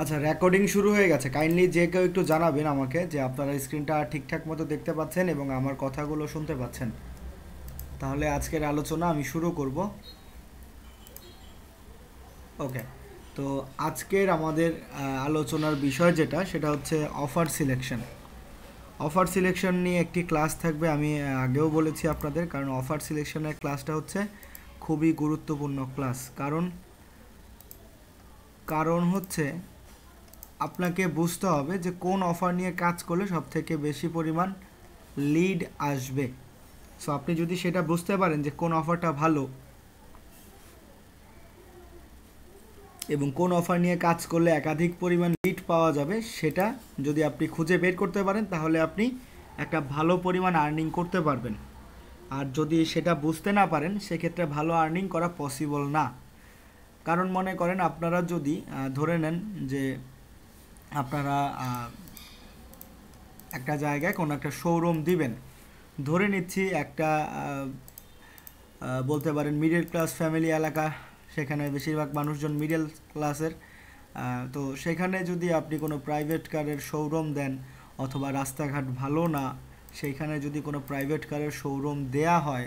আচ্ছা, রেকর্ডিং শুরু হয়ে গেছে। কাইন্ডলি যে কেউ একটু জানাবেন আমাকে যে আপনারা স্ক্রিনটা ঠিকঠাক মতো দেখতে পাচ্ছেন এবং আমার কথাগুলো শুনতে পাচ্ছেন। তাহলে আজকের আলোচনা আমি শুরু করব। ওকে। তো আজকের আমাদের আলোচনার বিষয় যেটা সেটা হচ্ছে অফার সিলেকশন। অফার সিলেকশন নিয়ে একটি ক্লাস থাকবে, আমি আগেও বলেছি আপনাদের, কারণ অফার সিলেকশনের ক্লাসটা হচ্ছে খুবই গুরুত্বপূর্ণ ক্লাস। কারণ হচ্ছে আপনাকে বুঝতে হবে যে কোন অফার নিয়ে কাজ করলে সবথেকে বেশি পরিমাণ লিড আসবে। সো আপনি যদি সেটা বুঝতে পারেন যে কোন অফারটা ভালো এবং কোন অফার নিয়ে কাজ করলে একাধিক পরিমাণ লিড পাওয়া যাবে, সেটা যদি আপনি খুঁজে বের করতে পারেন তাহলে আপনি একটা ভালো পরিমাণ আর্নিং করতে পারবেন। আর যদি সেটা বুঝতে না পারেন সেক্ষেত্রে ভালো আর্নিং করা পসিবল না। কারণ মনে করেন আপনারা যদি ধরে নেন যে আপনারা একটা জায়গায় কোনো একটা শোরুম দিবেন, ধরে নিচ্ছি একটা বলতে পারেন মিডল ক্লাস ফ্যামিলি এলাকা, সেখানে বেশিরভাগ মানুষজন মিডল ক্লাসের। তো সেখানে যদি আপনি কোনো প্রাইভেট কারের শোরুম দেন অথবা রাস্তাঘাট ভালো না, সেইখানে যদি কোনো প্রাইভেট কারের শোরুম দেয়া হয়,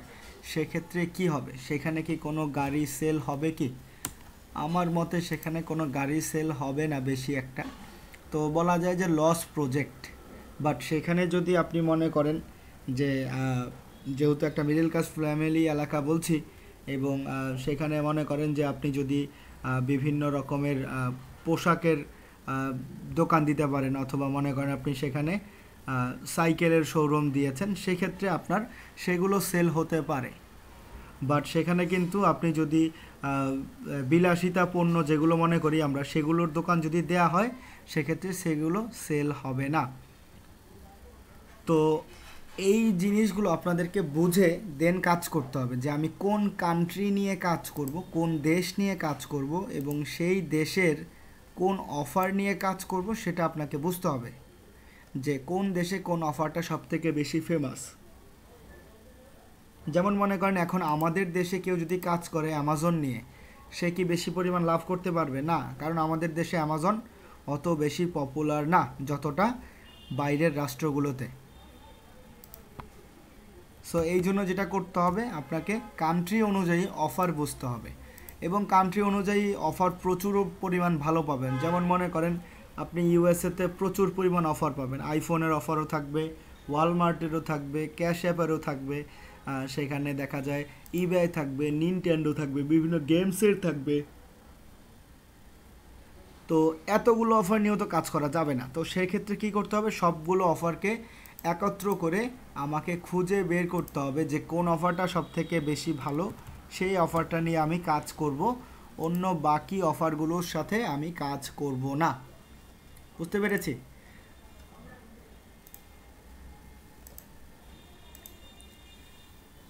সেক্ষেত্রে কি হবে? সেখানে কি কোনো গাড়ি সেল হবে কি? আমার মতে সেখানে কোনো গাড়ি সেল হবে না বেশি একটা। তো বলা যায় যে লস প্রজেক্ট। বাট সেখানে যদি আপনি মনে করেন যে যেহেতু একটা মিডল ক্লাস ফ্যামিলি এলাকা বলছি, এবং সেখানে মনে করেন যে আপনি যদি বিভিন্ন রকমের পোশাকের দোকান দিতে পারেন, অথবা মনে করেন আপনি সেখানে সাইকেলের শোরুম দিয়েছেন, সেক্ষেত্রে আপনার সেগুলো সেল হতে পারে। বাট সেখানে কিন্তু আপনি যদি বিলাসিতা পণ্য যেগুলো মনে করি আমরা, সেগুলোর দোকান যদি দেয়া হয়, সেক্ষেত্রে সেগুলো সেল হবে না। তো এই জিনিসগুলো আপনাদেরকে বুঝে দেন কাজ করতে হবে যে আমি কোন কান্ট্রি নিয়ে কাজ করব, কোন দেশ নিয়ে কাজ করব, এবং সেই দেশের কোন অফার নিয়ে কাজ করব সেটা আপনাকে বুঝতে হবে যে কোন দেশে কোন অফারটা সবথেকে বেশি ফেমাস। যেমন মনে করেন এখন আমাদের দেশে কেউ যদি কাজ করে অ্যামাজন নিয়ে, সে কি বেশি পরিমাণ লাভ করতে পারবে? না, কারণ আমাদের দেশে অ্যামাজন অত বেশি পপুলার না যতটা বাইরের রাষ্ট্রগুলোতে। সো এই জন্য যেটা করতে হবে, আপনাকে কান্ট্রি অনুযায়ী অফার বুঝতে হবে, এবং কান্ট্রি অনুযায়ী অফার প্রচুর পরিমাণ ভালো পাবেন। যেমন মনে করেন আপনি ইউএসএতে প্রচুর পরিমাণ অফার পাবেন, আইফোনের অফারও থাকবে, ওয়ালমার্টেরও থাকবে, ক্যাশ অ্যাপেরও থাকবে, সেখানে দেখা যায় ইবেআই থাকবে, নিনটেন্ডো থাকবে, বিভিন্ন গেমসের থাকবে। তো এতগুলো অফার নিয়েও তো কাজ করা যাবে না। তো সেই ক্ষেত্রে কী করতে হবে, সবগুলো অফারকে একত্র করে আমাকে খুঁজে বের করতে হবে যে কোন অফারটা সবথেকে বেশি ভালো, সেই অফারটা নিয়ে আমি কাজ করব, অন্য বাকি অফারগুলোর সাথে আমি কাজ করব না। বুঝতে পেরেছি?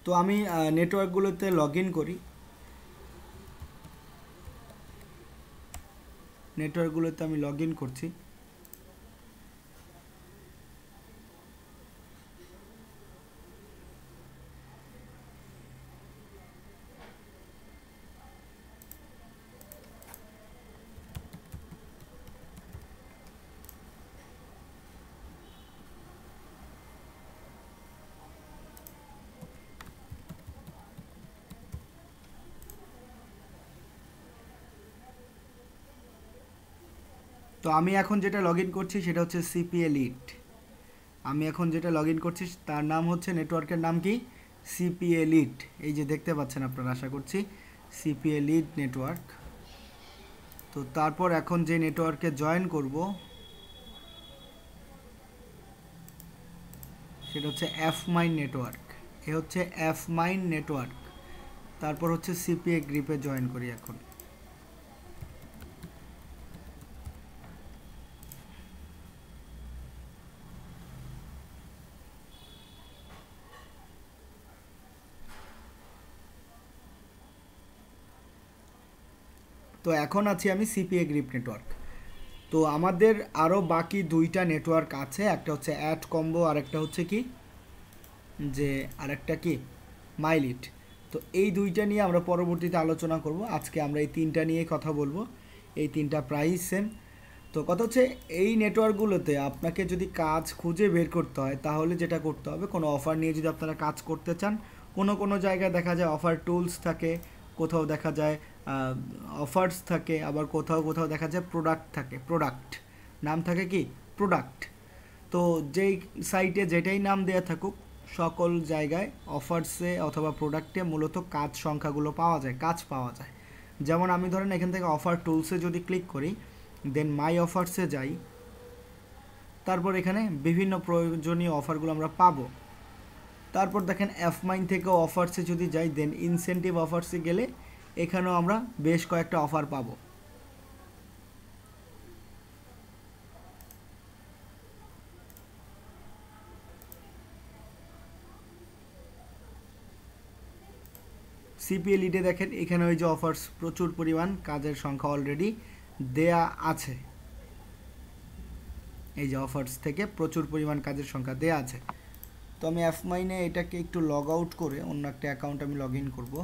তো আমি নেটওয়ার্কগুলোতে লগ ইন করি। নেটওয়ার্কগুলোতে আমি লগ ইন করছি। তো আমি এখন যেটা লগ ইন করছি সেটা হচ্ছে সিপিএ লিড। আমি এখন যেটা লগ ইন করছি তার নাম হচ্ছে, নেটওয়ার্কের নাম কি? CPA lead. এই যে দেখতে পাচ্ছেন আপনারা, আশা করছি সিপিএ লিড নেটওয়ার্ক। তো তারপর এখন যে নেটওয়ার্কে জয়েন করব সেটা হচ্ছে এফ মাইন নেটওয়ার্ক। এ হচ্ছে এফ মাইন নেটওয়ার্ক। তারপর হচ্ছে সিপিএ গ্রিপে জয়েন করি এখন। তো এখন আছি আমি সিপিএ গ্রিপ নেটওয়ার্ক। তো আমাদের আরও বাকি দুইটা নেটওয়ার্ক আছে, একটা হচ্ছে অ্যাড কম্বো, আর একটা হচ্ছে কি যে আরেকটা কি মাইলিট। তো এই দুইটা নিয়ে আমরা পরবর্তীতে আলোচনা করব। আজকে আমরা এই তিনটা নিয়ে কথা বলবো। এই তিনটা প্রাইস সেম। তো কথা হচ্ছে এই নেটওয়ার্কগুলোতে আপনাকে যদি কাজ খুঁজে বের করতে হয় তাহলে যেটা করতে হবে, কোনো অফার নিয়ে যদি আপনারা কাজ করতে চান, কোনো জায়গায় দেখা যায় অফার টুলস থাকে, কোথাও দেখা যায় অফার্স থাকে, আবার কোথাও দেখা যায় প্রোডাক্ট থাকে, প্রোডাক্ট নাম থাকে কি প্রোডাক্ট। তো যেই সাইটে যেটাই নাম দেওয়া থাকুক সকল জায়গায় অফার্সে অথবা প্রোডাক্টে মূলত কাজ সংখ্যাগুলো পাওয়া যায়, কাজ পাওয়া যায়। যেমন আমি ধরেন এখান থেকে অফার টুলসে যদি ক্লিক করি, দেন মাই অফার্সে যাই, তারপর এখানে বিভিন্ন প্রয়োজনীয় অফারগুলো আমরা পাবো। তারপর দেখেন অ্যাফমাইন থেকেও অফার্সে যদি যাই, দেন ইনসেন্টিভ অফার্সে গেলে এখানেও আমরা বেশ কয়েকটা অফার পাবো। সিপিএ লিডে দেখেন এখানে ওই যে অফার্স প্রচুর পরিমাণ কাজের সংখ্যা অলরেডি দেয়া আছে, এই যে অফার্স থেকে প্রচুর পরিমাণ কাজের সংখ্যা দেয়া আছে। তো আমি অ্যাফমাইনে এটাকে একটু লগ আউট করে অন্য একটা অ্যাকাউন্ট আমি লগ ইন করবো।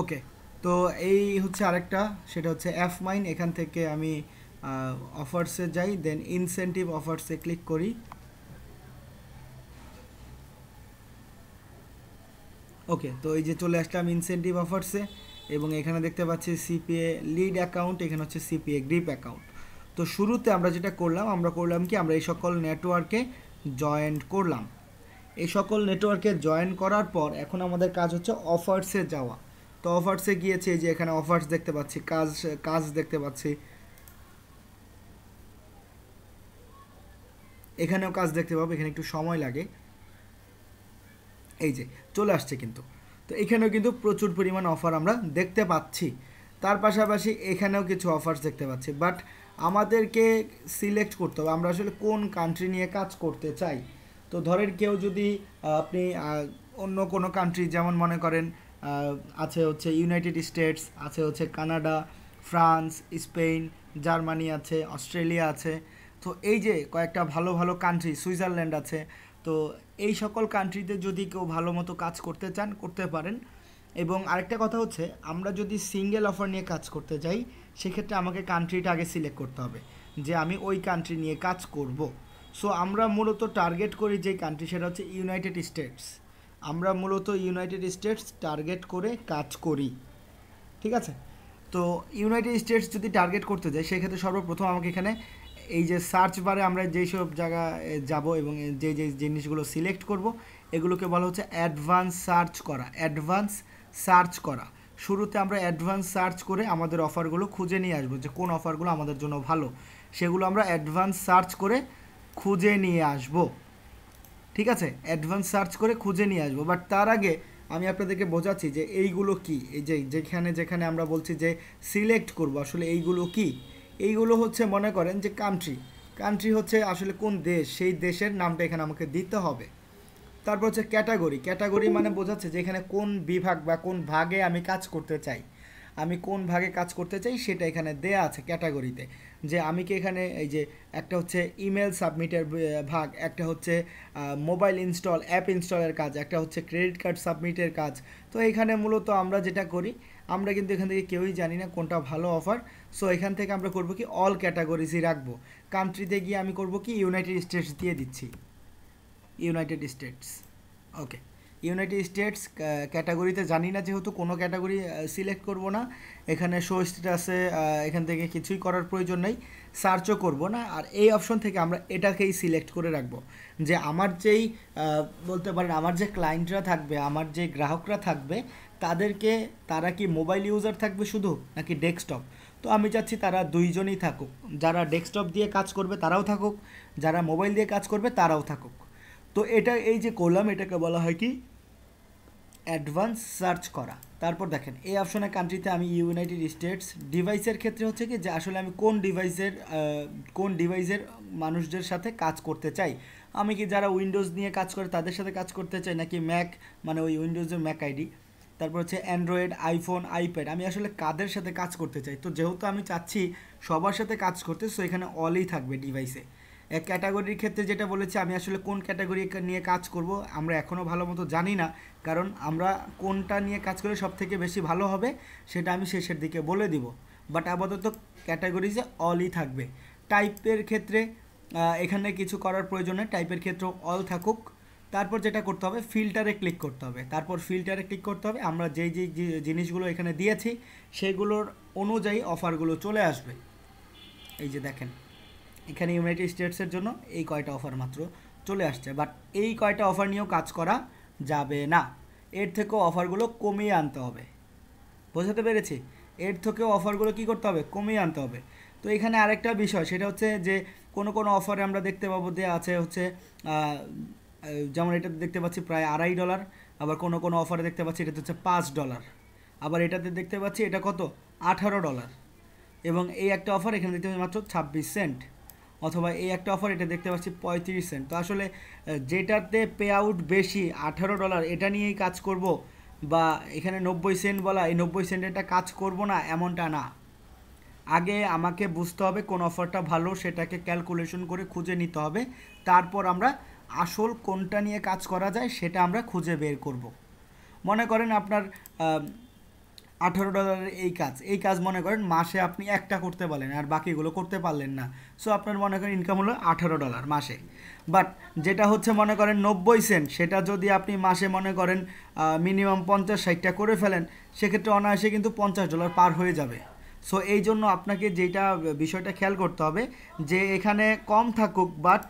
ওকে, তো এই হচ্ছে আরেকটা, সেটা হচ্ছে অ্যাফমাইন। এখান থেকে আমি অফার্সে যাই, দেন ইনসেন্টিভ অফার্সে ক্লিক করি। ওকে, তো এই যে চলে আসলাম ইনসেন্টিভ অফার্সে, এবং এখানে দেখতে পাচ্ছি সিপিএ লিড অ্যাকাউন্ট, এখানে হচ্ছে সিপিএ গ্রিপ অ্যাকাউন্ট। তো শুরুতে আমরা যেটা করলাম, কি আমরা এই সকল নেটওয়ার্কে জয়েন করলাম। এই সকল নেটওয়ার্কে জয়েন করার পর এখন আমাদের কাজ হচ্ছে অফার্সে যাওয়া। তো অফার্সে গিয়েছে, যে এখানে অফার্স দেখতে পাচ্ছি, কাজ দেখতে পাচ্ছি, এখানেও কাজ দেখতে পাবো, এখানে একটু সময় লাগে। এই যে চলে আসছে কিন্তু, তো এখানেও কিন্তু প্রচুর পরিমাণ অফার আমরা দেখতে পাচ্ছি। তার পাশাপাশি এখানেও কিছু অফার্স দেখতে পাচ্ছি, বাট আমাদেরকে সিলেক্ট করতে হবে আমরা আসলে কোন কান্ট্রি নিয়ে কাজ করতে চাই। তো ধরেন কেউ যদি আপনি অন্য কোনো কান্ট্রি, যেমন মনে করেন আছে হচ্ছে ইউনাইটেড স্টেটস, আছে হচ্ছে কানাডা, ফ্রান্স, স্পেন, জার্মানি আছে, অস্ট্রেলিয়া আছে, তো এই যে কয়েকটা ভালো ভালো কান্ট্রি, সুইজারল্যান্ড আছে। তো এই সকল কান্ট্রিতে যদি কেউ ভালো মতো কাজ করতে চান করতে পারেন। এবং আরেকটা কথা হচ্ছে, আমরা যদি সিঙ্গেল অফার নিয়ে কাজ করতে যাই, সেক্ষেত্রে আমাকে কান্ট্রিটা আগে সিলেক্ট করতে হবে যে আমি ওই কান্ট্রি নিয়ে কাজ করব। সো আমরা মূলত টার্গেট করি যে কান্ট্রি, সেটা হচ্ছে ইউনাইটেড স্টেটস। আমরা মূলত ইউনাইটেড স্টেটস টার্গেট করে কাজ করি, ঠিক আছে। তো ইউনাইটেড স্টেটস যদি টার্গেট করতে যাই, সেক্ষেত্রে সর্বপ্রথম আমাকে এখানে এই যে সার্চ বারে আমরা যেই সব জায়গা যাব এবং যে যে জিনিসগুলো সিলেক্ট করব, এগুলোকে বলা হচ্ছে অ্যাডভান্স সার্চ করা। অ্যাডভান্স সার্চ করা, শুরুতে আমরা অ্যাডভান্স সার্চ করে আমাদের অফারগুলো খুঁজে নিয়ে আসবো, যে কোন অফারগুলো আমাদের জন্য ভালো, সেগুলো আমরা অ্যাডভান্স সার্চ করে খুঁজে নিয়ে আসবো, ঠিক আছে। অ্যাডভান্স সার্চ করে খুঁজে নিয়ে আসবো, বাট তার আগে আমি আপনাদেরকে বোঝাচ্ছি যে এইগুলো কি। এই যে যেখানে আমরা বলছি যে সিলেক্ট করব, আসলে এইগুলো কি। এইগুলো হচ্ছে মনে করেন যে কান্ট্রি হচ্ছে আসলে কোন দেশ, সেই দেশের নামটা এখানে আমাকে দিতে হবে। তারপর হচ্ছে ক্যাটাগরি মানে বোঝাচ্ছে যে এখানে কোন বিভাগ বা কোন ভাগে আমি কাজ করতে চাই। আমি কোন ভাগে কাজ করতে চাই সেটা এখানে দেয়া আছে ক্যাটাগরিতে, যে আমি কি এখানে এই যে একটা হচ্ছে ইমেল সাবমিটের ভাগ, একটা হচ্ছে মোবাইল ইনস্টল অ্যাপ ইনস্টলের কাজ, একটা হচ্ছে ক্রেডিট কার্ড সাবমিটের কাজ। তো এখানে মূলত আমরা যেটা করি, আমরা কিন্তু এখান থেকে কেউই জানি না কোনটা ভালো অফার। সো এখান থেকে আমরা করব কি অল ক্যাটাগরিজই রাখবো। কান্ট্রিতে গিয়ে আমি করব কি ইউনাইটেড স্টেটস দিয়ে দিচ্ছি, ইউনাইটেড স্টেটস। ওকে, ইউনাইটেড স্টেটস ক্যাটাগরিতে জানি না যেহেতু কোনো ক্যাটাগরি সিলেক্ট করব না। এখানে শো স্ট্যাটাসে এখান থেকে কিছুই করার প্রয়োজন নেই, সার্চও করব না। আর এই অপশন থেকে আমরা এটাকেই সিলেক্ট করে রাখবো যে আমার যেই বলতে পারেন আমার যে ক্লায়েন্টরা থাকবে, আমার যে গ্রাহকরা থাকবে, তাদেরকে তারা কি মোবাইল ইউজার থাকবে শুধু নাকি ডেস্কটপ। তো আমি চাচ্ছি তারা দুইজনই থাকুক, যারা ডেস্কটপ দিয়ে কাজ করবে তারাও থাকুক, যারা মোবাইল দিয়ে কাজ করবে তারাও থাকুক। তো এটা এই যে করলাম এটাকে বলা হয় কি অ্যাডভান্স সার্চ করা। তারপর দেখেন এই অপশনে কান্ট্রিতে আমি ইউনাইটেড স্টেটস, ডিভাইসের ক্ষেত্রে হচ্ছে কি যে আসলে আমি কোন ডিভাইসের মানুষদের সাথে কাজ করতে চাই। আমি কি যারা উইন্ডোজ নিয়ে কাজ করে তাদের সাথে কাজ করতে চাই, নাকি ম্যাক মানে ওই উইন্ডোজের ম্যাক আইডি, তারপর হচ্ছে অ্যান্ড্রয়েড, আইফোন, আইপ্যাড, আমি আসলে কাদের সাথে কাজ করতে চাই। তো যেহেতু আমি চাচ্ছি সবার সাথে কাজ করতে, সো এখানে অলই থাকবে ডিভাইসে। এক ক্যাটাগরির ক্ষেত্রে যেটা বলেছি, আমি আসলে কোন ক্যাটাগরি নিয়ে কাজ করব আমরা এখনও ভালো মতো জানি না, কারণ আমরা কোনটা নিয়ে কাজ করলে সব থেকে বেশি ভালো হবে সেটা আমি শেষের দিকে বলে দিব। বাট আপাতত ক্যাটাগরিজে অলই থাকবে। টাইপের ক্ষেত্রে এখানে কিছু করার প্রয়োজন নেই, টাইপের ক্ষেত্রেও অল থাকুক। তারপর যেটা করতে হবে ফিল্টারে ক্লিক করতে হবে, তারপর ফিল্টারে ক্লিক করতে হবে, আমরা যেই যেই জিনিসগুলো এখানে দিয়েছি সেগুলোর অনুযায়ী অফারগুলো চলে আসবে। এই যে দেখেন এখানে ইউনাইটেড স্টেটসের জন্য এই কয়টা অফার মাত্র চলে আসছে, বাট এই কয়টা অফার নিয়েও কাজ করা যাবে না, এর থেকেও অফারগুলো কমিয়ে আনতে হবে। বোঝাতে পেরেছি? এর থেকেও অফারগুলো কী করতে হবে, কমিয়ে আনতে হবে। তো এখানে আরেকটা বিষয় সেটা হচ্ছে যে কোনো অফারে আমরা দেখতে পাবো যে আছে হচ্ছে যেমন এটাতে দেখতে পাচ্ছি প্রায় $2.5, আবার কোনো অফারে দেখতে পাচ্ছি এটাতে হচ্ছে $5, আবার এটাতে দেখতে পাচ্ছি এটা কত $18, এবং এই একটা অফার এখানে দেখতে পাচ্ছি মাত্র 26 সেন্ট, অথবা এই একটা অফার এটা দেখতে পাচ্ছি 35 সেন্ট। তো আসলে যেটাতে পে আউট বেশি $18 এটা নিয়েই কাজ করব, বা এখানে 90 সেন্ট বলা এই 90 সেন্টেরটা কাজ করব না এমনটা না। আগে আমাকে বুঝতে হবে কোন অফারটা ভালো, সেটাকে ক্যালকুলেশন করে খুঁজে নিতে হবে, তারপর আমরা আসল কোনটা নিয়ে কাজ করা যায় সেটা আমরা খুঁজে বের করব। মনে করেন আপনার $18 এই কাজ মনে করেন মাসে আপনি একটা করতে পারলেন আর বাকিগুলো করতে পারলেন না, সো আপনার মনে করেন ইনকাম হলো $18 মাসে। বাট যেটা হচ্ছে মনে করেন 90 সেন্ট, সেটা যদি আপনি মাসে মনে করেন মিনিমাম 50-60টা করে ফেলেন, সেক্ষেত্রে অনায়াসে কিন্তু $50 পার হয়ে যাবে। সো এই জন্য আপনাকে যেটা বিষয়টা খেয়াল করতে হবে যে এখানে কম থাকুক, বাট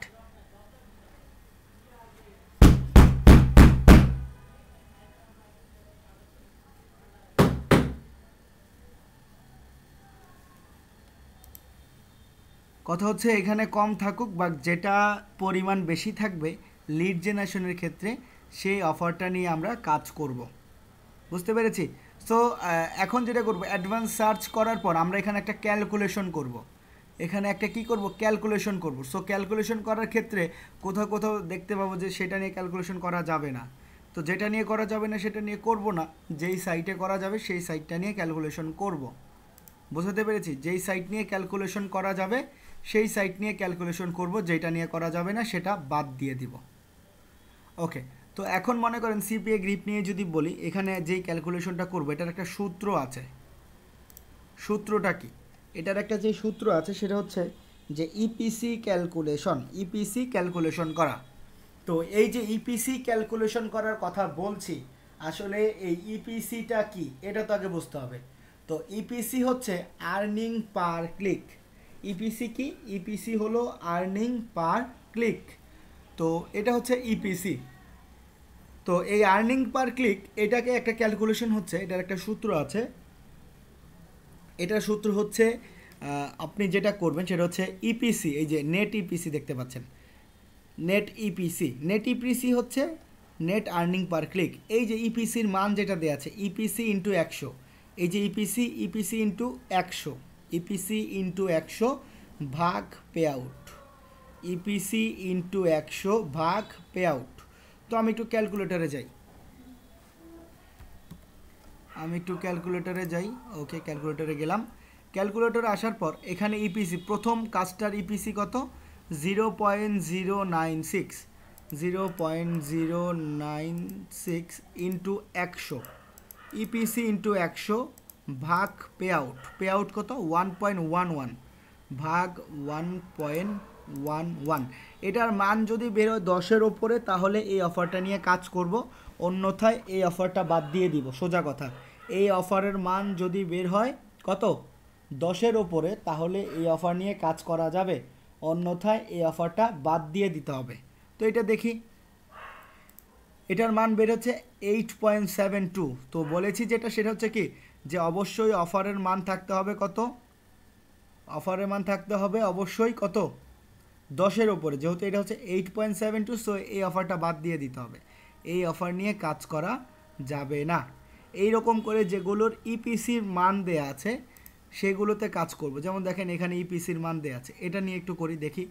কথা হচ্ছে এখানে কম থাকুক বা যেটা পরিমাণ বেশি থাকবে লিড জেনারেশনের ক্ষেত্রে সেই অফারটা নিয়ে আমরা কাজ করব। বুঝতে পেরেছি? সো এখন যেটা করব অ্যাডভান্স সার্চ করার পর আমরা এখানে একটা ক্যালকুলেশন করব, এখানে একটা কি করব ক্যালকুলেশন করব। সো ক্যালকুলেশন করার ক্ষেত্রে কোথাও দেখতে পাবো যে সেটা নিয়ে ক্যালকুলেশন করা যাবে না। তো যেটা নিয়ে করা যাবে না সেটা নিয়ে করব না, যেই সাইটে করা যাবে সেই সাইটটা নিয়ে ক্যালকুলেশন করব। বুঝতে পেরেছি? যেই সাইট নিয়ে ক্যালকুলেশন করা যাবে সেই সাইট নিয়ে ক্যালকুলেশন করব, যেটা নিয়ে করা যাবে না সেটা বাদ দিয়ে দিব। ওকে, তো এখন মনে করেন সিপিএ গ্রিপ নিয়ে যদি বলি, এখানে যেই ক্যালকুলেশনটা করব এটার একটা সূত্র আছে। সূত্রটা কি? এটার একটা যে সূত্র আছে সেটা হচ্ছে যে ইপিসি ক্যালকুলেশন করা। তো এই যে ইপিসি ক্যালকুলেশন করার কথা বলছি, আসলে এই ইপিসিটা কি এটা তো আগে বুঝতে হবে। তো ইপিসি হচ্ছে আর্নিং পার ক্লিক। ইপিসি কি? ইপিসি হলো আর্নিং পার ক্লিক। তো এটা হচ্ছে ইপিসি। তো এই আর্নিং পার ক্লিক এটাকে একটা ক্যালকুলেশন হচ্ছে, এটার একটা সূত্র আছে। এটার সূত্র হচ্ছে আপনি যেটা করবেন সেটা হচ্ছে ইপিসি, এই যে নেট ইপিসি দেখতে পাচ্ছেন, নেট ইপিসি হচ্ছে নেট আর্নিং পার ক্লিক। এই যে ইপিসির মান যেটা দেওয়া আছে ইপিসি ইন্টু 100, এই যে ইপিসি ইন্টু 100 ভাগ পে আউট, ইপিসি ইন্টু 100 ভাগ পে আউট। তো আমি একটু ক্যালকুলেটরে যাই, আমি একটু ক্যালকুলেটরে যাই। ওকে, ক্যালকুলেটরে গেলাম। ক্যালকুলেটরে আসার পর এখানে ইপিসি, প্রথম কাজটার ইপিসি কত? 0.096, 0.096 ইন্টু 100, ইপিসি ইন্টু 100 ভাগ পে আউট। পে আউট কত? 1.11 ভাগ 1.11। এটার মান যদি বেরোয় 10-এর ওপরে তাহলে এই অফারটা নিয়ে কাজ করব, অন্যথায় এই অফারটা বাদ দিয়ে দিব। সোজা কথা, এই অফারের মান যদি বের হয় কত? 10-এর ওপরে, তাহলে এই অফার নিয়ে কাজ করা যাবে, অন্যথায় এই অফারটা বাদ দিয়ে দিতে হবে। তো এটা দেখি, এটার মান বের হচ্ছে 8.72। তো বলেছি যেটা, সেটা হচ্ছে কি, যে অবশ্যই অফারের মান থাকতে হবে কত? অফারের মান থাকতে হবে অবশ্যই কত? 10-এর ওপরে। যেহেতু এটা হচ্ছে 8.72, সো এই অফারটা বাদ দিয়ে দিতে হবে, এই অফার নিয়ে কাজ করা যাবে না। এই রকম করে যেগুলোর ইপিসির মান দেয়া আছে সেগুলোতে কাজ করব। যেমন দেখেন এখানে ইপিসির মান দেয়া আছে, এটা নিয়ে একটু করি দেখি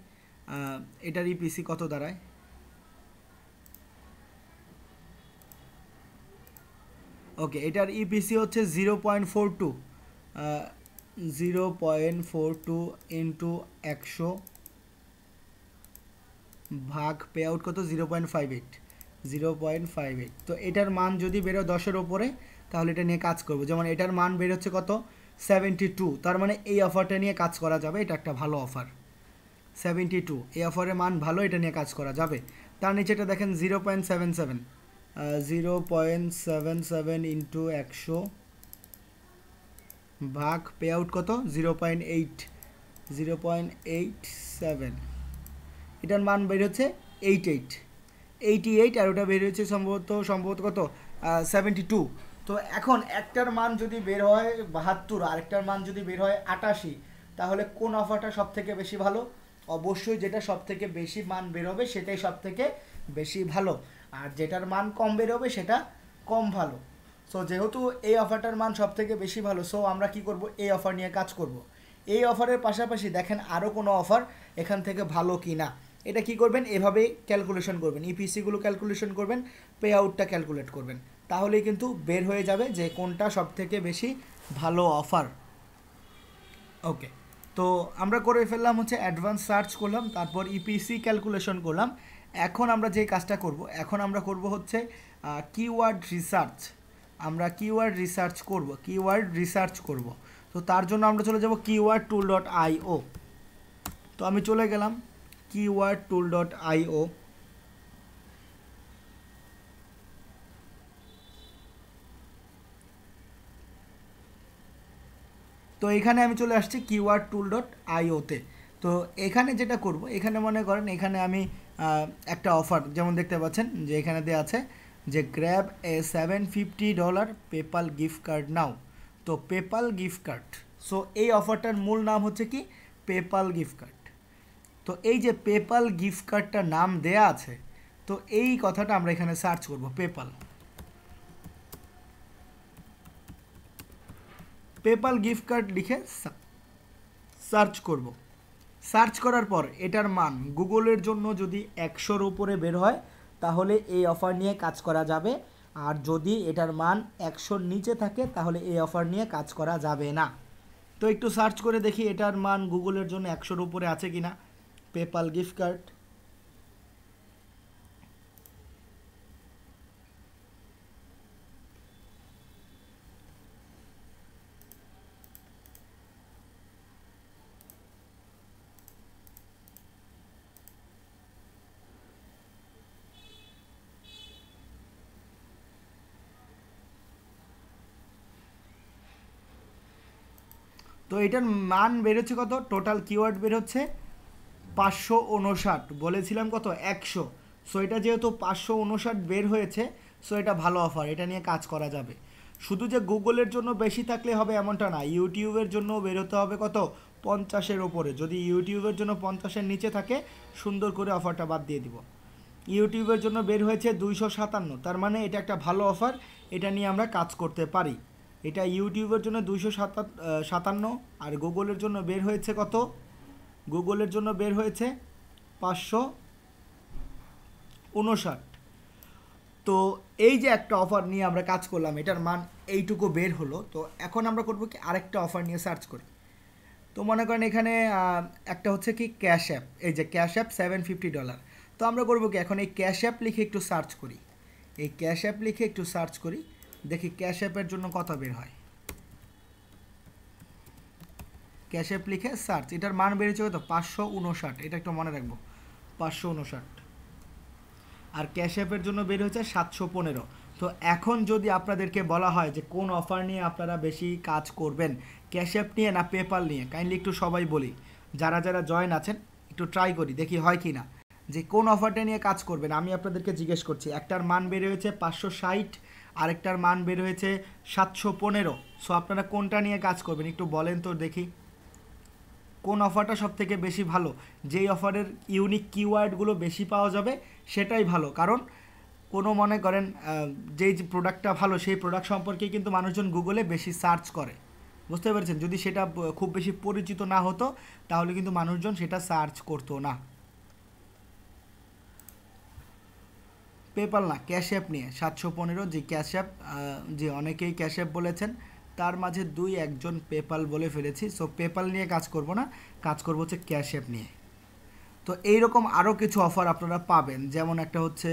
এটার ইপিসি কত দাঁড়ায়। ওকে, এটার ইপিসি হচ্ছে 0.42, 0.42 ইন্টু 100 ভাগ পে আউট কত? 0.58, 0.58। তো এটার মান যদি বেরো 10-এর ওপরে তাহলে এটা নিয়ে কাজ করব। যেমন এটার মান বেরোচ্ছে কত? 72, তার মানে এই অফারটা নিয়ে কাজ করা যাবে, এটা একটা ভালো অফার। 72, এই অফারের মান ভালো, এটা নিয়ে কাজ করা যাবে। তার নিচেটা দেখেন 0.77, 0.77 ইন্টু 100 ভাগ পে আউট কত? 0.8, 0.87। এটার মান বের হচ্ছে 88, আর ওটা বের হচ্ছে সম্ভবত কত? 72। তো এখন একটার মান যদি বের হয় 72, আরেকটার মান যদি বের হয় 88, তাহলে কোন অফারটা সব থেকে বেশি ভালো? অবশ্যই যেটা সব থেকে বেশি মান বেরোবে সেটাই সব থেকে বেশি ভালো, আর যেটার মান কম বেরোবে সেটা কম ভালো। সো যেহেতু এই অফারটার মান সব থেকে বেশি ভালো, সো আমরা কি করব? এই অফার নিয়ে কাজ করব। এই অফারের পাশাপাশি দেখেন আরও কোনো অফার এখান থেকে ভালো কি না, এটা কি করবেন? এভাবেই ক্যালকুলেশন করবেন, ইপিসিগুলো ক্যালকুলেশন করবেন, পে আউটটা ক্যালকুলেট করবেন, তাহলেই কিন্তু বের হয়ে যাবে যে কোনটা সব থেকে বেশি ভালো অফার। ওকে, তো আমরা করে ফেললাম হচ্ছে অ্যাডভান্স সার্চ করলাম, তারপর ইপিসি ক্যালকুলেশন করলাম। এখন আমরা যে কাজটা করব, এখন আমরা করব হচ্ছে কিওয়ার্ড রিসার্চ। আমরা কিওয়ার্ড রিসার্চ করব। তো তার জন্য আমরা চলে যাব keywordtool.io। তো আমি চলে গেলাম keywordtool.io। তো এখানে আমি চলে আসছি keywordtool.io-তে। তো এখানে যেটা করব, এখানে মনে করেন এখানে আমি একটা অফার যেমন দেখতে পাচ্ছেন যে এখানে দেওয়া আছে যে গ্র্যাব এ $750 পেপাল গিফট কার্ড নাও। তো পেপাল গিফট কার্ড, সো এই অফারটার মূল নাম হচ্ছে কি? PayPal gift card. তো এই যে পেপাল গিফট কার্ডটার নাম দেয়া আছে, তো এই কথাটা আমরা এখানে সার্চ করব, পেপাল গিফট কার্ড লিখে সার্চ করব। সার্চ করার পর এটার মান গুগলের জন্য যদি 100-র উপরে বের হয় তাহলে এই অফার নিয়ে কাজ করা যাবে, আর যদি এটার মান 100-র নিচে থাকে তাহলে এই অফার নিয়ে কাজ করা যাবে না। তো একটু সার্চ করে দেখি এটার মান গুগলের জন্য 100-র উপরে আছে কিনা, পেপাল গিফট কার্ড। তো এটার মান বেরোচ্ছে কত? টোটাল কিওয়ার্ড বের হচ্ছে 559, বলেছিলাম কত? 100। সো এটা যেহেতু 559 বের হয়েছে, সো এটা ভালো অফার, এটা নিয়ে কাজ করা যাবে। শুধু যে গুগলের জন্য বেশি থাকলে হবে এমনটা না, ইউটিউবের জন্য বেরোতে হবে কত? 50-এর ওপরে। যদি ইউটিউবের জন্য 50-এর নিচে থাকে, সুন্দর করে অফারটা বাদ দিয়ে দিব। ইউটিউবের জন্য বের হয়েছে 257, তার মানে এটা একটা ভালো অফার, এটা নিয়ে আমরা কাজ করতে পারি। এটা ইউটিউবের জন্য 257, আর গুগলের জন্য বের হয়েছে কত? গুগলের জন্য বের হয়েছে 559। তো এই যে একটা অফার নিয়ে আমরা কাজ করলাম, এটার মান এইটুকু বের হলো। তো এখন আমরা করব কি, আরেকটা অফার নিয়ে সার্চ করি। তো মনে করেন এখানে একটা হচ্ছে কি ক্যাশ অ্যাপ, এই যে ক্যাশ অ্যাপ $750। তো আমরা করব কি, এখন এই ক্যাশ অ্যাপ লিখে একটু সার্চ করি, এই ক্যাশ অ্যাপ লিখে একটু সার্চ করি, দেখি ক্যাশ অ্যাপের জন্য কত বের হয়। ক্যাশ অ্যাপ লিখে সার্চ, এটার মান বেড়েছে কত, 559, এটা একটু মনে রাখবো, 559। আর ক্যাশ অ্যাপের জন্য বের হয়েছে 715। তো এখন যদি আপনাদেরকে বলা হয় যে কোন অফার নিয়ে আপনারা বেশি কাজ করবেন, ক্যাশ অ্যাপ নিয়ে না পেপাল নিয়ে, কাইন্ডলি একটু সবাই বলি, যারা যারা জয়েন আছেন একটু ট্রাই করি, দেখি হয় কি না, যে কোন অফারটা নিয়ে কাজ করবেন। আমি আপনাদেরকে জিজ্ঞেস করছি, একটার মান বের হয়েছে 560, আরেকটার মান বের হয়েছে 715। সো আপনারা কোনটা নিয়ে কাজ করবেন একটু বলেন তো দেখি, কোন অফারটা সবথেকে বেশি ভালো, যেই অফারের ইউনিক কিওয়ার্ডগুলো বেশি পাওয়া যাবে সেটাই ভালো। কারণ কোনো মনে করেন যেই প্রোডাক্টটা ভালো সেই প্রোডাক্ট সম্পর্কে কিন্তু মানুষজন গুগলে বেশি সার্চ করে, বুঝতে পেরেছেন? যদি সেটা খুব বেশি পরিচিত না হতো তাহলে কিন্তু মানুষজন সেটা সার্চ করতো না। পেপাল না, ক্যাশ অ্যাপ নিয়ে 715, যে ক্যাশ অ্যাপ, যে অনেকেই ক্যাশ অ্যাপ বলেছেন, তার মাঝে 2-1 পেপাল বলে ফেলেছি। সো পেপাল নিয়ে কাজ করব না, কাজ করব হচ্ছে ক্যাশ অ্যাপ নিয়ে। তো এইরকম আরও কিছু অফার আপনারা পাবেন, যেমন একটা হচ্ছে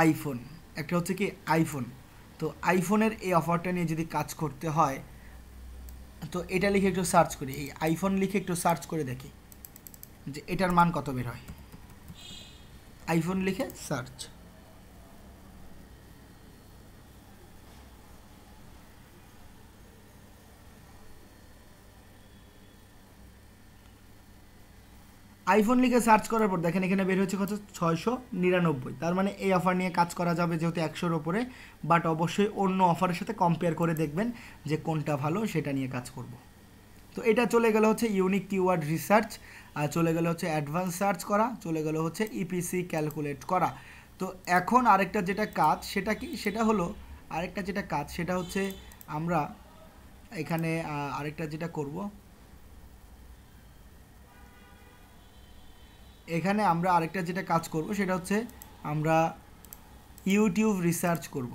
আইফোন, একটা হচ্ছে কি আইফোন। তো আইফোনের এই অফারটা নিয়ে যদি কাজ করতে হয়, তো এটা লিখে একটু সার্চ করি, এই আইফোন লিখে একটু সার্চ করে দেখি যে এটার মান কত বের হয়। আইফোন লিখে সার্চ, আইফোন লিখে সার্চ করার পর দেখেন এখানে বের হচ্ছে কত, 699। তার মানে এই অফার নিয়ে কাজ করা যাবে যেহেতু 100-র ওপরে, বাট অবশ্যই অন্য অফারের সাথে কম্পেয়ার করে দেখবেন যে কোনটা ভালো, সেটা নিয়ে কাজ করব। তো এটা চলে গেল হচ্ছে ইউনিক কিওয়ার্ড রিসার্চ, আর চলে গেল হচ্ছে অ্যাডভান্স সার্চ করা, চলে গেল হচ্ছে ইপিসি ক্যালকুলেট করা। তো এখন আরেকটা যেটা কাজ সেটা কি, সেটা হলো আরেকটা যেটা কাজ সেটা হচ্ছে আমরা এখানে আরেকটা যেটা করব, এখানে আমরা আরেকটা যেটা কাজ করব সেটা হচ্ছে আমরা ইউটিউব রিসার্চ করব।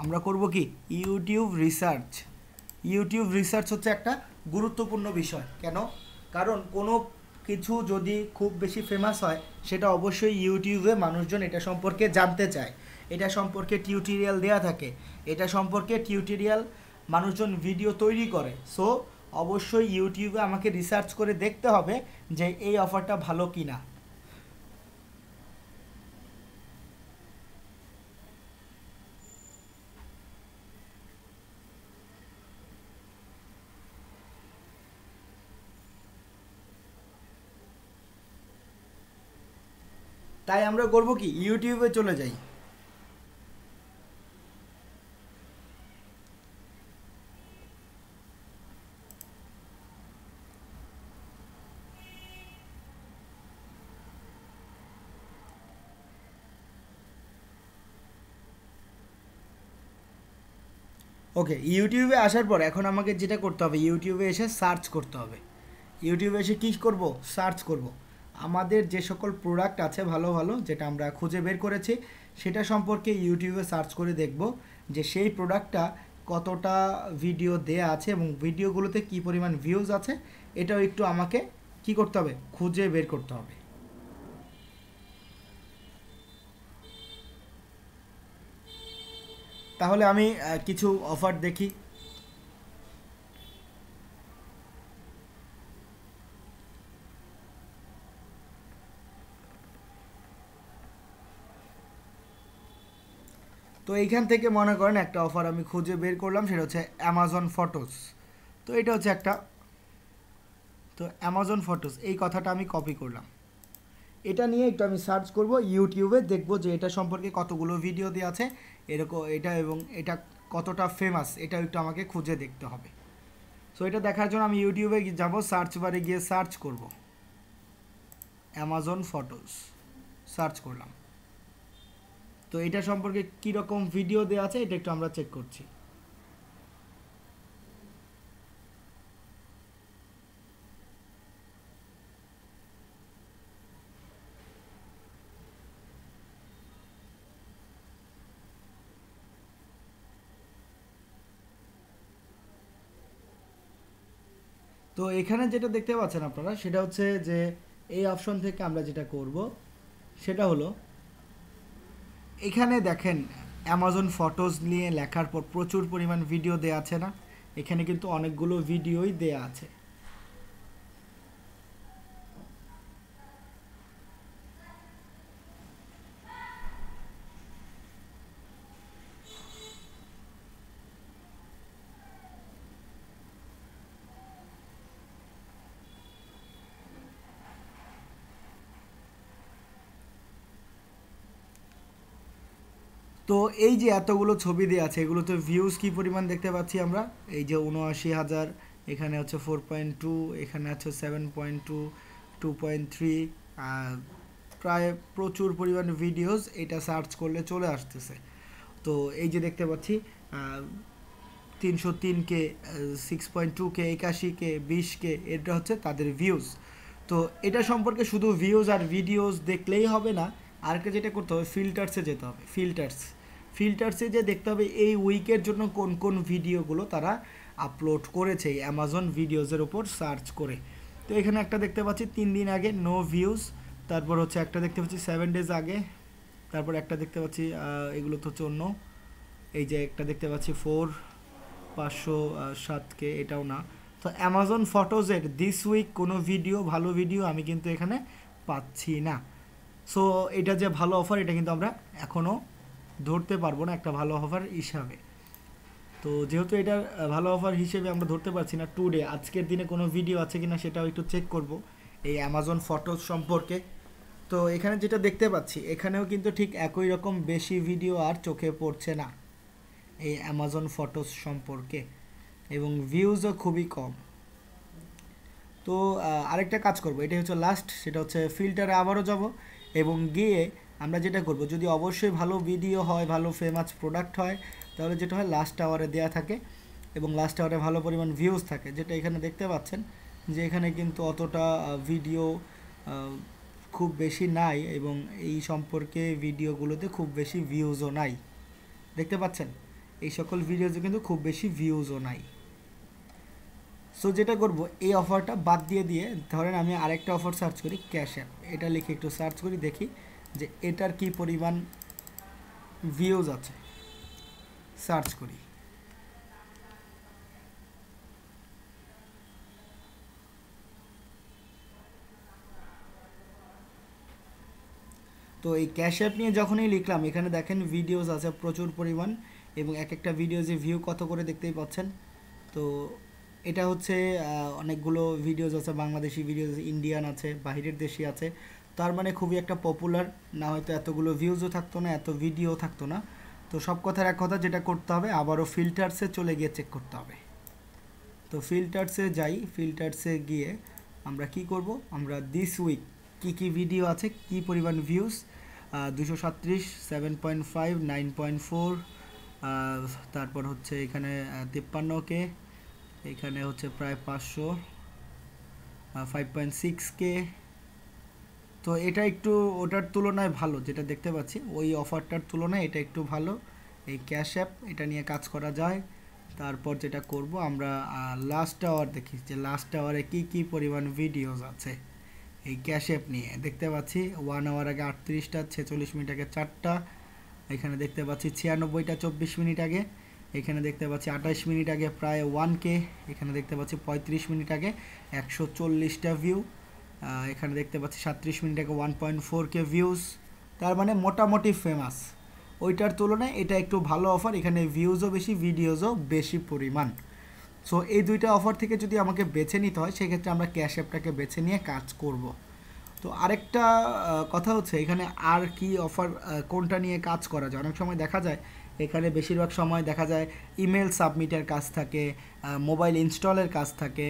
আমরা করব কি, ইউটিউব রিসার্চ। ইউটিউব রিসার্চ হচ্ছে একটা গুরুত্বপূর্ণ বিষয়। কেন? কারণ কোনো কিছু যদি খুব বেশি ফেমাস হয় সেটা অবশ্যই ইউটিউবে মানুষজন এটা সম্পর্কে জানতে চায়, এটা সম্পর্কে টিউটোরিয়াল দেয়া থাকে, এটা সম্পর্কে টিউটোরিয়াল মানুষজন ভিডিও তৈরি করে। সো অবশ্যই ইউটিউবে আমাকে রিসার্চ করে দেখতে হবে যে এই অফারটা ভালো কি না। তাই আমরা করব কি, ইউটিউবে চলে যাই। ওকে, ইউটিউবে আসার পর এখন আমাকে যেটা করতে হবে, ইউটিউবে এসে সার্চ করতে হবে। ইউটিউবে এসে কী করব, সার্চ করব। আমাদের যে সকল প্রোডাক্ট আছে ভালো ভালো, যেটা আমরা খুঁজে বের করেছি, সেটা সম্পর্কে ইউটিউবে সার্চ করে দেখব যে সেই প্রোডাক্টটা কতটা ভিডিও দেয়া আছে এবং ভিডিওগুলোতে কী পরিমাণ ভিউজ আছে, এটাও একটু আমাকে কি করতে হবে, খুঁজে বের করতে হবে। তাহলে আমি কিছু অফার দেখি। তো এইখান থেকে মনে করেন একটা অফার আমি খুঁজে বের করলাম, সেটা হচ্ছে অ্যামাজন ফটোস। তো এটা হচ্ছে একটা, তো অ্যামাজন ফটোস এই কথাটা আমি কপি করলাম, এটা নিয়ে একটু আমি সার্চ করব ইউটিউবে, দেখব যে এটা সম্পর্কে কতগুলো ভিডিও দেওয়া আছে এরকম, এটা এবং এটা কতটা ফেমাস, এটা একটু আমাকে খুঁজে দেখতে হবে। সো এটা দেখার জন্য আমি ইউটিউবে যাব, সার্চ বারে গিয়ে সার্চ করব অ্যামাজন ফটোস, সার্চ করলাম। তো এটা সম্পর্কে কীরকম ভিডিও দেওয়া আছে এটা একটু আমরা চেক করছি। তো এখানে যেটা দেখতে পাচ্ছেন আপনারা সেটা হচ্ছে যে এই অপশন থেকে আমরা যেটা করব সেটা হলো এখানে দেখেন অ্যামাজন ফটোজ নিয়ে লেখার পর প্রচুর পরিমাণ ভিডিও দেয়া আছে না, এখানে কিন্তু অনেকগুলো ভিডিওই দেয়া আছে। তো এই যে এতগুলো ছবি দেওয়া আছে এগুলোতে ভিউজ কি পরিমাণ দেখতে পাচ্ছি আমরা, এই যে ৭৯,০০০, এখানে হচ্ছে 4.2, এখানে আছে 7.2, 2.3, প্রায় প্রচুর পরিমাণ ভিডিওস এটা সার্চ করলে চলে আসতেছে। তো এই যে দেখতে পাচ্ছি 303K, 6.2K, 81K, 20K, এটা হচ্ছে তাদের ভিউজ। তো এটা সম্পর্কে শুধু ভিউজ আর ভিডিওস দেখলেই হবে না, আরেকটা যেটা করতে হবে ফিল্টার্সে যেতে হবে। ফিল্টার্সে যে দেখতে হবে এই উইকের জন্য কোন কোন ভিডিওগুলো তারা আপলোড করেছে অ্যামাজন ভিডিওসের ওপর সার্চ করে। তো এখানে একটা দেখতে পাচ্ছি 3 দিন আগে নো ভিউজ, তারপর হচ্ছে একটা দেখতে পাচ্ছি 7 ডেজ আগে, তারপর একটা দেখতে পাচ্ছি এগুলো তো হচ্ছে অন্য, এই যে একটা দেখতে পাচ্ছি 507K, এটাও না। তো অ্যামাজন ফটোজের দিস উইক কোনো ভিডিও, ভালো ভিডিও আমি কিন্তু এখানে পাচ্ছি না। সো এটা যে ভালো অফার এটা কিন্তু আমরা এখনও ধরতে পারবো না একটা ভালো অফার হিসাবে। তো যেহেতু এটা ভালো অফার হিসেবে আমরা ধরতে পারছি না, টুডে আজকের দিনে কোনো ভিডিও আছে কিনা সেটাও একটু চেক করব এই অ্যামাজন ফটোজ সম্পর্কে। তো এখানে যেটা দেখতে পাচ্ছি এখানেও কিন্তু ঠিক একই রকম বেশি ভিডিও আর চোখে পড়ছে না এই অ্যামাজন ফটোজ সম্পর্কে, এবং ভিউজও খুবই কম। তো আরেকটা কাজ করব, এটা হচ্ছে লাস্ট, সেটা হচ্ছে ফিল্টারে আবারও যাব এবং গিয়ে আমরা যেটা করব, যদি অবশ্যই ভালো ভিডিও হয়, ভালো ফেমাস প্রোডাক্ট হয়, তাহলে যেটা হয় লাস্ট আওয়ারে দেওয়া থাকে এবং লাস্ট আওয়ারে ভালো পরিমাণ ভিউজ থাকে, যেটা এখানে দেখতে পাচ্ছেন যে এখানে কিন্তু অতটা ভিডিও খুব বেশি নাই এবং এই সম্পর্কে ভিডিওগুলোতে খুব বেশি ভিউজও নাই, দেখতে পাচ্ছেন এই সকল ভিডিওতে কিন্তু খুব বেশি ভিউজও নাই। সো যেটা করব এই অফারটা বাদ দিয়ে ধরেন আমি আরেকটা অফার সার্চ করি, ক্যাশ অ্যাপ, এটা লিখে একটু সার্চ করি, দেখি যে এটার কি পরিমাণ ভিউজ আছে, সার্চ করি। তো এই ক্যাশ অ্যাপ নিয়ে যখনই লিখলাম এখানে দেখেন ভিডিওস আছে প্রচুর পরিমাণ এবং এক একটা ভিডিওজে ভিউ কত করে দেখতেই পাচ্ছেন। তো এটা হচ্ছে অনেকগুলো ভিডিওস আছে, বাংলাদেশি ভিডিওস, ইন্ডিয়ান আছে, বাহিরের দেশি আছে, তার মানে খুবই একটা পপুলার, না হয়তো এতগুলো ভিউজও থাকতো না, এত ভিডিও থাকতো না। তো সব কথার এক কথা, যেটা করতে হবে আবারও ফিল্টার্সে চলে গিয়ে চেক করতে হবে। তো ফিল্টার্সে যাই, ফিল্টার্সে গিয়ে আমরা কি করব, আমরা দিস উইক কি ভিডিও আছে, কি পরিমাণ ভিউজ, 237, 7.5, 9.4, তারপর হচ্ছে এখানে 53K, এখানে হচ্ছে প্রায় 500, 5.6K। তো এটা একটু ওটার তুলনায় ভালো, যেটা দেখতে পাচ্ছি ওই অফারটার তুলনায় এটা একটু ভালো। এই ক্যাশ অ্যাপ এটা নিয়ে কাজ করা যায়। তারপর যেটা করব আমরা লাস্ট আওয়ার দেখি যে লাস্ট আওয়ারে কি পরিমাণ ভিডিওস আছে এই ক্যাশ অ্যাপ নিয়ে, দেখতে পাচ্ছি 1 আওয়ার আগে 38টা, 46 মিনিট আগে 4টা, এখানে দেখতে পাচ্ছি 96টা 24 মিনিট আগে, এখানে দেখতে পাচ্ছি 28 মিনিট আগে প্রায় 1K, এখানে দেখতে পাচ্ছি 35 মিনিট আগে 140টা ভিউ, এখানে দেখতে পাচ্ছি 37 মিনিট আগে 1.4K ভিউজ। তার মানে মোটামুটি ফেমাস, ওইটার তুলনায় এটা একটু ভালো অফার, এখানে ভিউজও বেশি, ভিডিওজও বেশি পরিমাণ। সো এই দুইটা অফার থেকে যদি আমাকে বেছে নিতে হয় সেক্ষেত্রে আমরা ক্যাশ অ্যাপটাকে বেছে নিয়ে কাজ করব। তো আরেকটা কথা হচ্ছে এখানে আর কি অফার, কোনটা নিয়ে কাজ করা যায়, অনেক সময় দেখা যায় এখানে বেশিরভাগ সময় দেখা যায় ইমেল সাবমিটের কাজ থাকে, মোবাইল ইনস্টলের কাজ থাকে,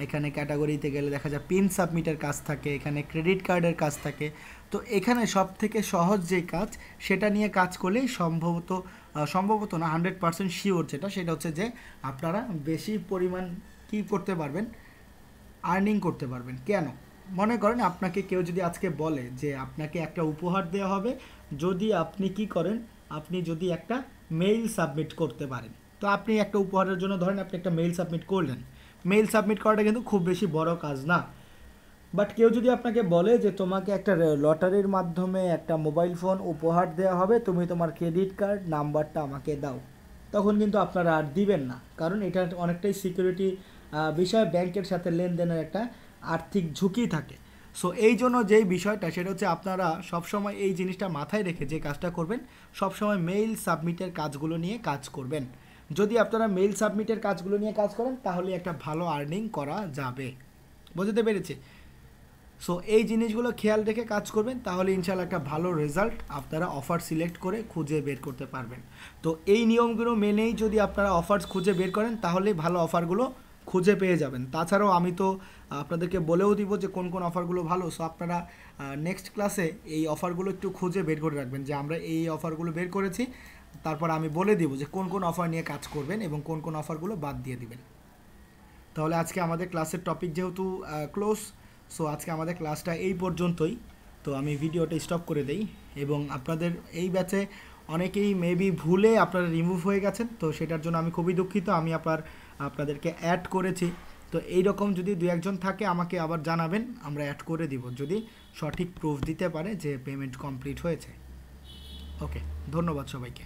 এখানে ক্যাটাগরিতে গেলে দেখা যায় পিন সাবমিটের কাজ থাকে, এখানে ক্রেডিট কার্ডের কাজ থাকে। তো এখানে সব থেকে সহজ যে কাজ সেটা নিয়ে কাজ করলেই সম্ভবত না 100% শিওর সেটা হচ্ছে যে আপনারা বেশি পরিমাণ কি করতে পারবেন, আর্নিং করতে পারবেন। কেন, মনে করেন আপনাকে কেউ যদি আজকে বলে যে আপনাকে একটা উপহার দেওয়া হবে যদি আপনি কি করেন, আপনি যদি একটা মেইল সাবমিট করতে পারেন। তো আপনি একটা উপহারের জন্য ধরেন আপনি একটা মেইল সাবমিট করলেন, মেইল সাবমিট করাটা কিন্তু খুব বেশি বড় কাজ না। বাট কেউ যদি আপনাকে বলে যে তোমাকে একটা লটারির মাধ্যমে একটা মোবাইল ফোন উপহার দেওয়া হবে, তুমি তোমার ক্রেডিট কার্ড নাম্বারটা আমাকে দাও, তখন কিন্তু আপনারা আর দিবেন না, কারণ এটা অনেকটাই সিকিউরিটি বিষয়, ব্যাংকের সাথে লেনদেনের একটা আর্থিক ঝুঁকি থাকে। সো এই জন্য যেই বিষয়টা সেটা হচ্ছে আপনারা সবসময় এই জিনিসটা মাথায় রেখে যে কাজটা করবেন, সবসময় মেইল সাবমিটের কাজগুলো নিয়ে কাজ করবেন। যদি আপনারা মেইল সাবমিটের কাজগুলো নিয়ে কাজ করেন তাহলে একটা ভালো আর্নিং করা যাবে। বুঝতে পেরেছি? সো এই জিনিসগুলো খেয়াল রেখে কাজ করবেন, তাহলে ইনশাল্লাহ একটা ভালো রেজাল্ট আপনারা অফার সিলেক্ট করে খুঁজে বের করতে পারবেন। তো এই নিয়মগুলো মেনেই যদি আপনারা অফার্স খুঁজে বের করেন তাহলে ভালো অফারগুলো খুঁজে পেয়ে যাবেন। তাছাড়াও আমি তো আপনাদেরকে বলেও দিব যে কোন কোন অফারগুলো ভালো। সো আপনারা নেক্সট ক্লাসে এই অফারগুলো একটু খুঁজে বের করে রাখবেন যে আমরা এই অফারগুলো বের করেছি, তারপর আমি বলে দিব যে কোন কোন অফার নিয়ে কাজ করবেন এবং কোন কোন অফারগুলো বাদ দিয়ে দিবেন। তাহলে আজকে আমাদের ক্লাসের টপিক যেহেতু ক্লোজ, সো আজকে আমাদের ক্লাসটা এই পর্যন্তই। তো আমি ভিডিওটা স্টপ করে দেই। এবং আপনাদের এই ব্যাচে অনেকেই মেবি ভুলে আপনারা রিমুভ হয়ে গেছেন, তো সেটার জন্য আমি খুবই দুঃখিত। আমি আপনাদেরকে অ্যাড করেছি। তো এই রকম যদি দু একজন থাকে আমাকে আবার জানাবেন, আমরা অ্যাড করে দিব যদি সঠিক প্রুফ দিতে পারে যে পেমেন্ট কমপ্লিট হয়েছে। ওকে, ধন্যবাদ সবাইকে।